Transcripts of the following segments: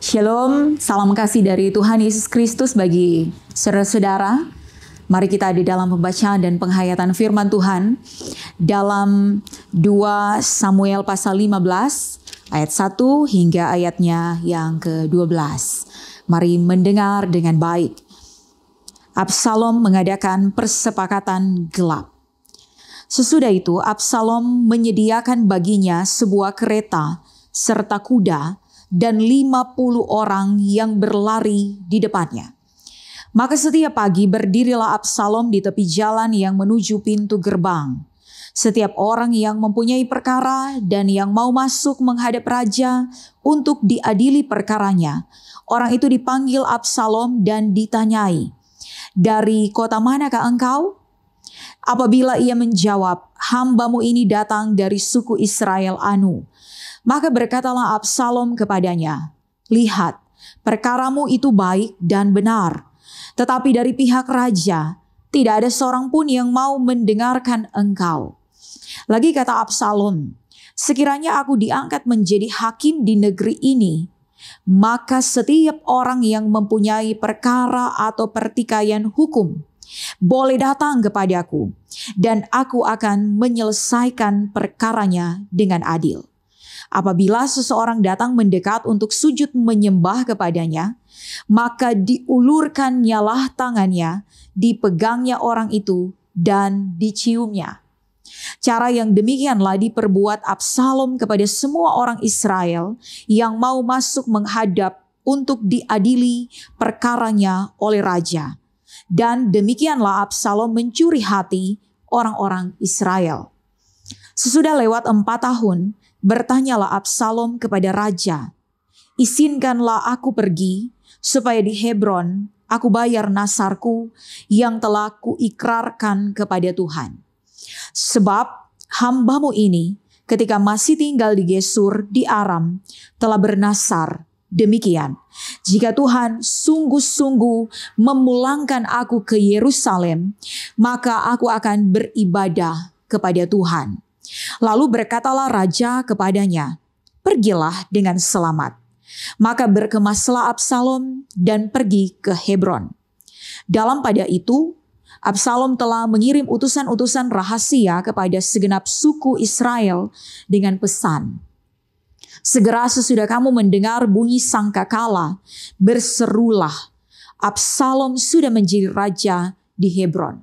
Shalom, salam kasih dari Tuhan Yesus Kristus bagi saudara-saudara. Mari kita di dalam pembacaan dan penghayatan firman Tuhan dalam 2 Samuel pasal 15 ayat 1 hingga ayatnya yang ke-12. Mari mendengar dengan baik. Absalom mengadakan persepakatan gelap. Sesudah itu Absalom menyediakan baginya sebuah kereta serta kuda dan 50 orang yang berlari di depannya. Maka setiap pagi berdirilah Absalom di tepi jalan yang menuju pintu gerbang. Setiap orang yang mempunyai perkara dan yang mau masuk menghadap raja untuk diadili perkaranya, orang itu dipanggil Absalom dan ditanyai, "Dari kota manakah engkau?" Apabila ia menjawab, "Hambamu ini datang dari suku Israel Anu," maka berkatalah Absalom kepadanya, "Lihat, perkaramu itu baik dan benar. Tetapi dari pihak raja, tidak ada seorang pun yang mau mendengarkan engkau." Lagi kata Absalom, "Sekiranya aku diangkat menjadi hakim di negeri ini, maka setiap orang yang mempunyai perkara atau pertikaian hukum boleh datang kepadaku, dan aku akan menyelesaikan perkaranya dengan adil. Apabila seseorang datang mendekat untuk sujud menyembah kepadanya, maka diulurkannyalah tangannya, dipegangnya orang itu, dan diciumnya." Cara yang demikianlah diperbuat Absalom kepada semua orang Israel yang mau masuk menghadap untuk diadili perkaranya oleh raja. Dan demikianlah Absalom mencuri hati orang-orang Israel. Sesudah lewat 4 tahun, bertanyalah Absalom kepada raja, "Izinkanlah aku pergi, supaya di Hebron aku bayar nasarku yang telah kuikrarkan kepada Tuhan. Sebab hambamu ini ketika masih tinggal di Gesur di Aram telah bernasar demikian, jika Tuhan sungguh-sungguh memulangkan aku ke Yerusalem, maka aku akan beribadah kepada Tuhan." Lalu berkatalah raja kepadanya, "Pergilah dengan selamat." Maka berkemaslah Absalom dan pergi ke Hebron. Dalam pada itu, Absalom telah mengirim utusan-utusan rahasia kepada segenap suku Israel dengan pesan, "Segera sesudah kamu mendengar bunyi sangkakala, berserulah, Absalom sudah menjadi raja di Hebron."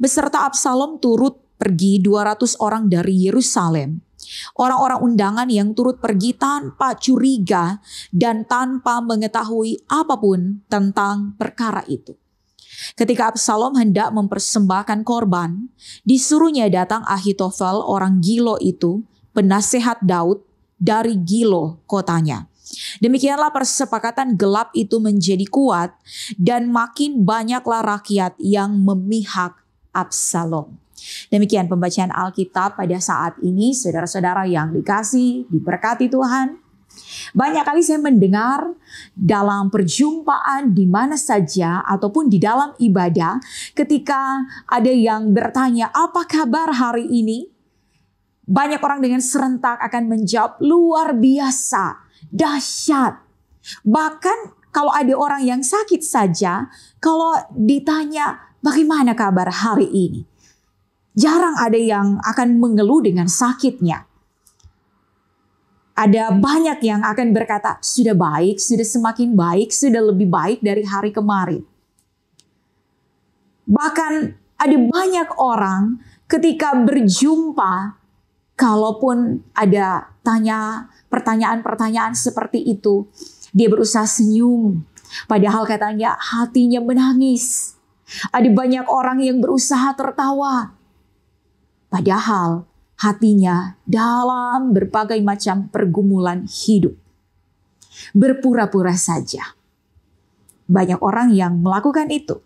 Beserta Absalom turut pergi 200 orang dari Yerusalem. Orang-orang undangan yang turut pergi tanpa curiga dan tanpa mengetahui apapun tentang perkara itu. Ketika Absalom hendak mempersembahkan korban, disuruhnya datang Ahitofel orang Gilo itu, penasehat Daud dari Gilo kotanya. Demikianlah persepakatan gelap itu menjadi kuat dan makin banyaklah rakyat yang memihak Absalom. Demikian pembacaan Alkitab pada saat ini, saudara-saudara yang dikasihi, diberkati Tuhan. Banyak kali saya mendengar dalam perjumpaan di mana saja ataupun di dalam ibadah, ketika ada yang bertanya, "Apa kabar hari ini?" Banyak orang dengan serentak akan menjawab, "Luar biasa, dahsyat." Bahkan kalau ada orang yang sakit saja, kalau ditanya, "Bagaimana kabar hari ini?" jarang ada yang akan mengeluh dengan sakitnya. Ada banyak yang akan berkata, "Sudah baik, sudah semakin baik, sudah lebih baik dari hari kemarin." Bahkan ada banyak orang ketika berjumpa, kalaupun ada pertanyaan-pertanyaan seperti itu, dia berusaha senyum, padahal katanya hatinya menangis. Ada banyak orang yang berusaha tertawa, padahal hatinya dalam berbagai macam pergumulan hidup. Berpura-pura saja. Banyak orang yang melakukan itu.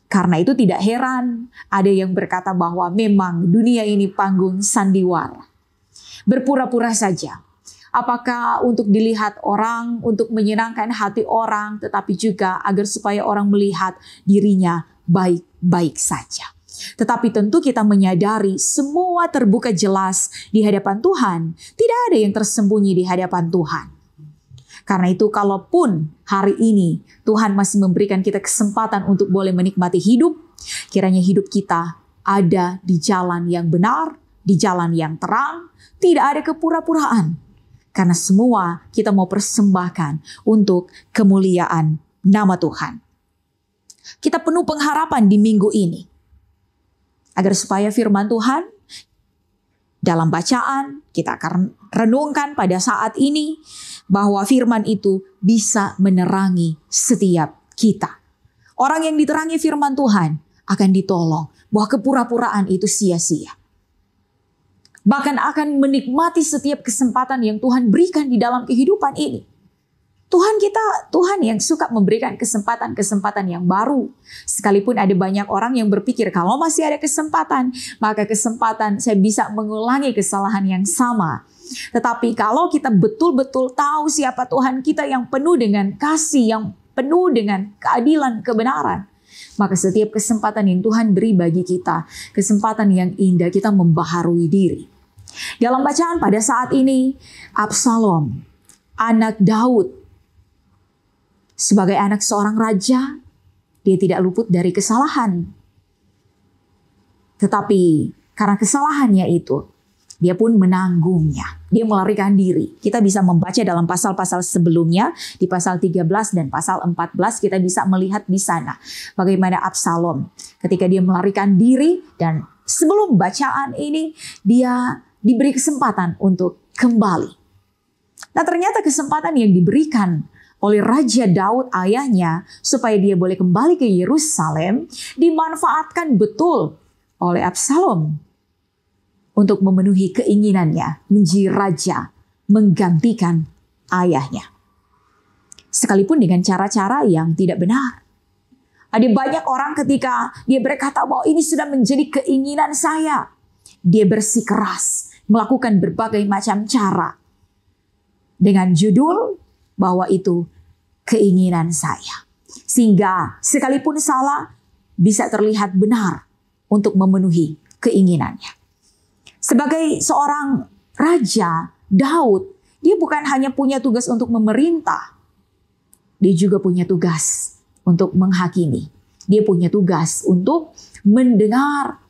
Karena itu tidak heran ada yang berkata bahwa memang dunia ini panggung sandiwara. Berpura-pura saja. Apakah untuk dilihat orang, untuk menyenangkan hati orang, tetapi juga agar supaya orang melihat dirinya baik-baik saja. Tetapi tentu kita menyadari semua terbuka jelas di hadapan Tuhan. Tidak ada yang tersembunyi di hadapan Tuhan. Karena itu kalaupun hari ini Tuhan masih memberikan kita kesempatan untuk boleh menikmati hidup, kiranya hidup kita ada di jalan yang benar, di jalan yang terang, tidak ada kepura-puraan. Karena semua kita mau persembahkan untuk kemuliaan nama Tuhan. Kita penuh pengharapan di minggu ini. Agar supaya firman Tuhan dalam bacaan kita akan renungkan pada saat ini bahwa firman itu bisa menerangi setiap kita. Orang yang diterangi firman Tuhan akan ditolong bahwa kepura-puraan itu sia-sia. Bahkan akan menikmati setiap kesempatan yang Tuhan berikan di dalam kehidupan ini. Tuhan yang suka memberikan kesempatan-kesempatan yang baru. Sekalipun ada banyak orang yang berpikir kalau masih ada kesempatan, maka kesempatan saya bisa mengulangi kesalahan yang sama. Tetapi kalau kita betul-betul tahu siapa Tuhan kita yang penuh dengan kasih, yang penuh dengan keadilan, kebenaran, maka setiap kesempatan yang Tuhan beri bagi kita, kesempatan yang indah, kita membaharui diri. Dalam bacaan pada saat ini, Absalom, anak Daud, sebagai anak seorang raja, dia tidak luput dari kesalahan. Tetapi karena kesalahannya itu, dia pun menanggungnya. Dia melarikan diri. Kita bisa membaca dalam pasal-pasal sebelumnya, di pasal 13 dan pasal 14, kita bisa melihat di sana bagaimana Absalom ketika dia melarikan diri, dan sebelum bacaan ini dia diberi kesempatan untuk kembali. Nah, ternyata kesempatan yang diberikan oleh Raja Daud ayahnya supaya dia boleh kembali ke Yerusalem dimanfaatkan betul oleh Absalom untuk memenuhi keinginannya menjadi raja, menggantikan ayahnya. Sekalipun dengan cara-cara yang tidak benar. Ada banyak orang ketika dia berkata bahwa ini sudah menjadi keinginan saya, dia bersikeras melakukan berbagai macam cara dengan judul bahwa itu keinginan saya. Sehingga sekalipun salah bisa terlihat benar untuk memenuhi keinginannya. Sebagai seorang raja, Daud, dia bukan hanya punya tugas untuk memerintah. Dia juga punya tugas untuk menghakimi. Dia punya tugas untuk mendengar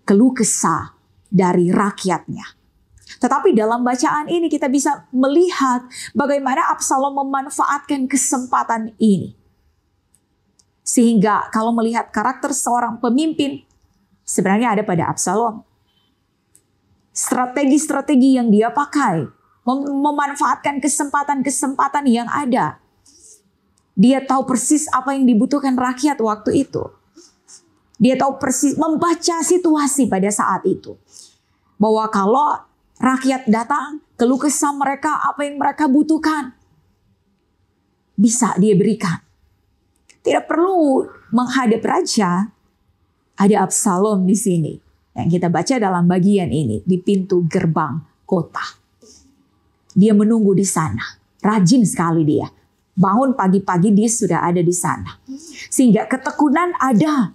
keluh kesah dari rakyatnya. Tetapi dalam bacaan ini kita bisa melihat bagaimana Absalom memanfaatkan kesempatan ini. Sehingga kalau melihat karakter seorang pemimpin, sebenarnya ada pada Absalom. Strategi-strategi yang dia pakai, memanfaatkan kesempatan-kesempatan yang ada. Dia tahu persis apa yang dibutuhkan rakyat waktu itu. Dia tahu persis, membaca situasi pada saat itu. Bahwa kalau rakyat datang, keluh kesah mereka, apa yang mereka butuhkan, bisa dia berikan. Tidak perlu menghadap raja. Ada Absalom di sini yang kita baca dalam bagian ini di pintu gerbang kota. Dia menunggu di sana. Rajin sekali dia. Bangun pagi-pagi dia sudah ada di sana. Sehingga ketekunan ada.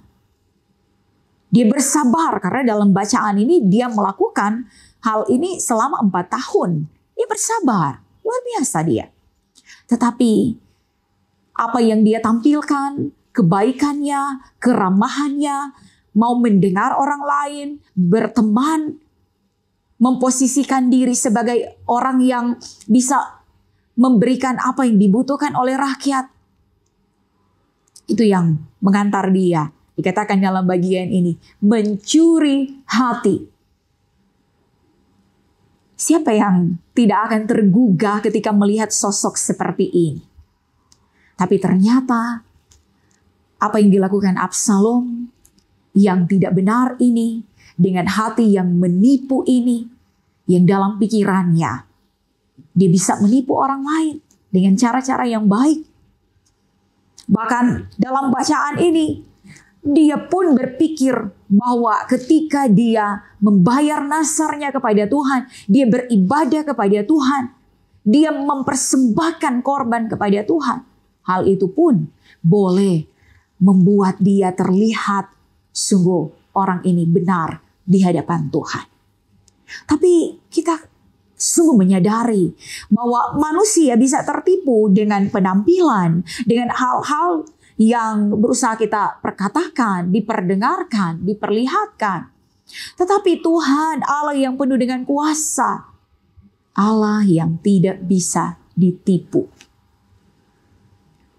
Dia bersabar karena dalam bacaan ini dia melakukan hal ini selama 4 tahun. Dia bersabar. Luar biasa dia. Tetapi apa yang dia tampilkan, kebaikannya, keramahannya, mau mendengar orang lain, berteman, memposisikan diri sebagai orang yang bisa memberikan apa yang dibutuhkan oleh rakyat. Itu yang mengantar dia. Dikatakan dalam bagian ini, mencuri hati. Siapa yang tidak akan tergugah ketika melihat sosok seperti ini? Tapi ternyata apa yang dilakukan Absalom yang tidak benar ini, dengan hati yang menipu ini, yang dalam pikirannya dia bisa menipu orang lain dengan cara-cara yang baik. Bahkan dalam bacaan ini, dia pun berpikir bahwa ketika dia membayar nasarnya kepada Tuhan, dia beribadah kepada Tuhan, dia mempersembahkan korban kepada Tuhan, hal itu pun boleh membuat dia terlihat sungguh orang ini benar di hadapan Tuhan. Tapi kita sungguh menyadari bahwa manusia bisa tertipu dengan penampilan, dengan hal-hal yang berusaha kita perkatakan, diperdengarkan, diperlihatkan. Tetapi Tuhan Allah yang penuh dengan kuasa, Allah yang tidak bisa ditipu.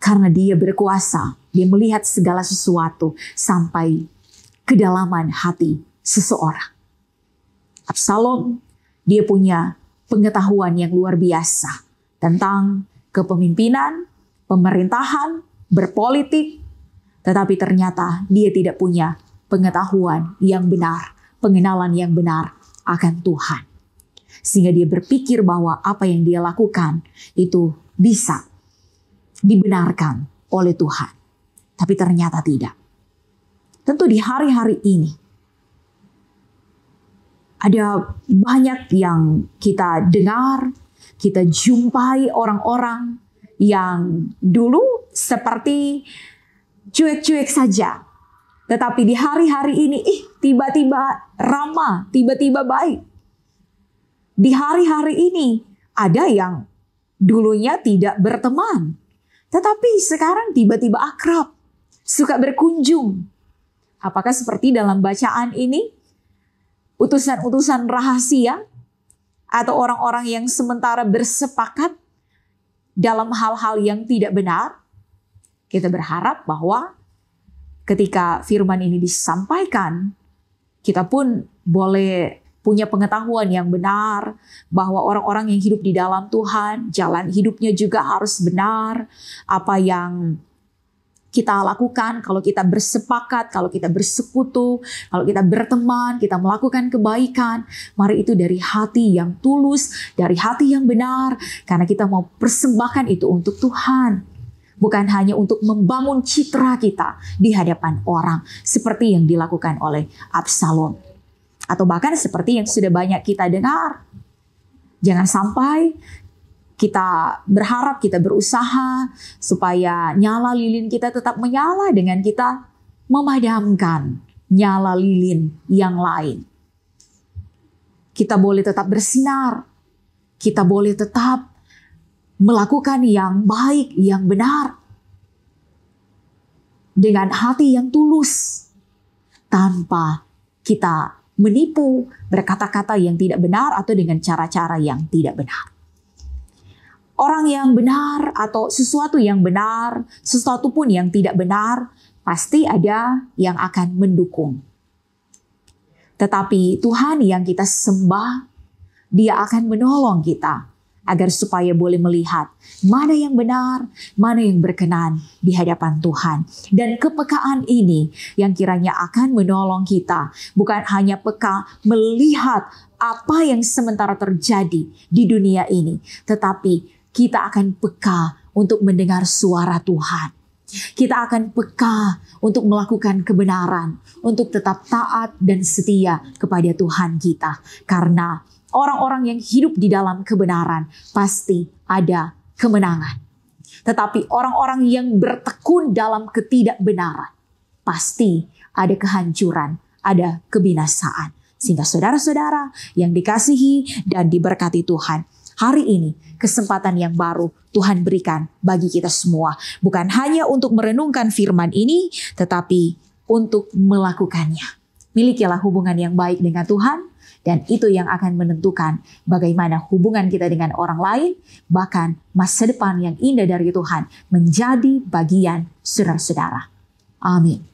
Karena Dia berkuasa, Dia melihat segala sesuatu sampai kedalaman hati seseorang. Absalom, dia punya pengetahuan yang luar biasa tentang kepemimpinan, pemerintahan, berpolitik. Tetapi ternyata dia tidak punya pengetahuan yang benar, pengenalan yang benar akan Tuhan. Sehingga dia berpikir bahwa apa yang dia lakukan itu bisa dibenarkan oleh Tuhan. Tapi ternyata tidak. Tentu di hari-hari ini ada banyak yang kita dengar, kita jumpai orang-orang yang dulu seperti cuek-cuek saja. Tetapi di hari-hari ini tiba-tiba ramah, tiba-tiba baik. Di hari-hari ini ada yang dulunya tidak berteman, tetapi sekarang tiba-tiba akrab, suka berkunjung. Apakah seperti dalam bacaan ini? Utusan-utusan rahasia atau orang-orang yang sementara bersepakat dalam hal-hal yang tidak benar? Kita berharap bahwa ketika firman ini disampaikan, kita pun boleh punya pengetahuan yang benar bahwa orang-orang yang hidup di dalam Tuhan, jalan hidupnya juga harus benar. Apa yang kita lakukan, kalau kita bersepakat, kalau kita bersekutu, kalau kita berteman, kita melakukan kebaikan, mari itu dari hati yang tulus, dari hati yang benar, karena kita mau persembahkan itu untuk Tuhan. Bukan hanya untuk membangun citra kita di hadapan orang, seperti yang dilakukan oleh Absalom. Atau bahkan seperti yang sudah banyak kita dengar. Jangan sampai kita berharap, kita berusaha supaya nyala lilin kita tetap menyala dengan kita memadamkan nyala lilin yang lain. Kita boleh tetap bersinar. Kita boleh tetap melakukan yang baik, yang benar. Dengan hati yang tulus. Tanpa kita menipu, berkata-kata yang tidak benar atau dengan cara-cara yang tidak benar. Orang yang benar atau sesuatu yang benar, sesuatu pun yang tidak benar, pasti ada yang akan mendukung. Tetapi Tuhan yang kita sembah, Dia akan menolong kita agar supaya boleh melihat mana yang benar, mana yang berkenan di hadapan Tuhan. Dan kepekaan ini yang kiranya akan menolong kita, bukan hanya peka melihat apa yang sementara terjadi di dunia ini, tetapi kita akan peka untuk mendengar suara Tuhan. Kita akan peka untuk melakukan kebenaran, untuk tetap taat dan setia kepada Tuhan kita. Karena orang-orang yang hidup di dalam kebenaran pasti ada kemenangan. Tetapi orang-orang yang bertekun dalam ketidakbenaran pasti ada kehancuran, ada kebinasaan. Sehingga saudara-saudara yang dikasihi dan diberkati Tuhan, hari ini kesempatan yang baru Tuhan berikan bagi kita semua. Bukan hanya untuk merenungkan firman ini, tetapi untuk melakukannya. Milikilah hubungan yang baik dengan Tuhan. Dan itu yang akan menentukan bagaimana hubungan kita dengan orang lain, bahkan masa depan yang indah dari Tuhan menjadi bagian saudara-saudara. Amin.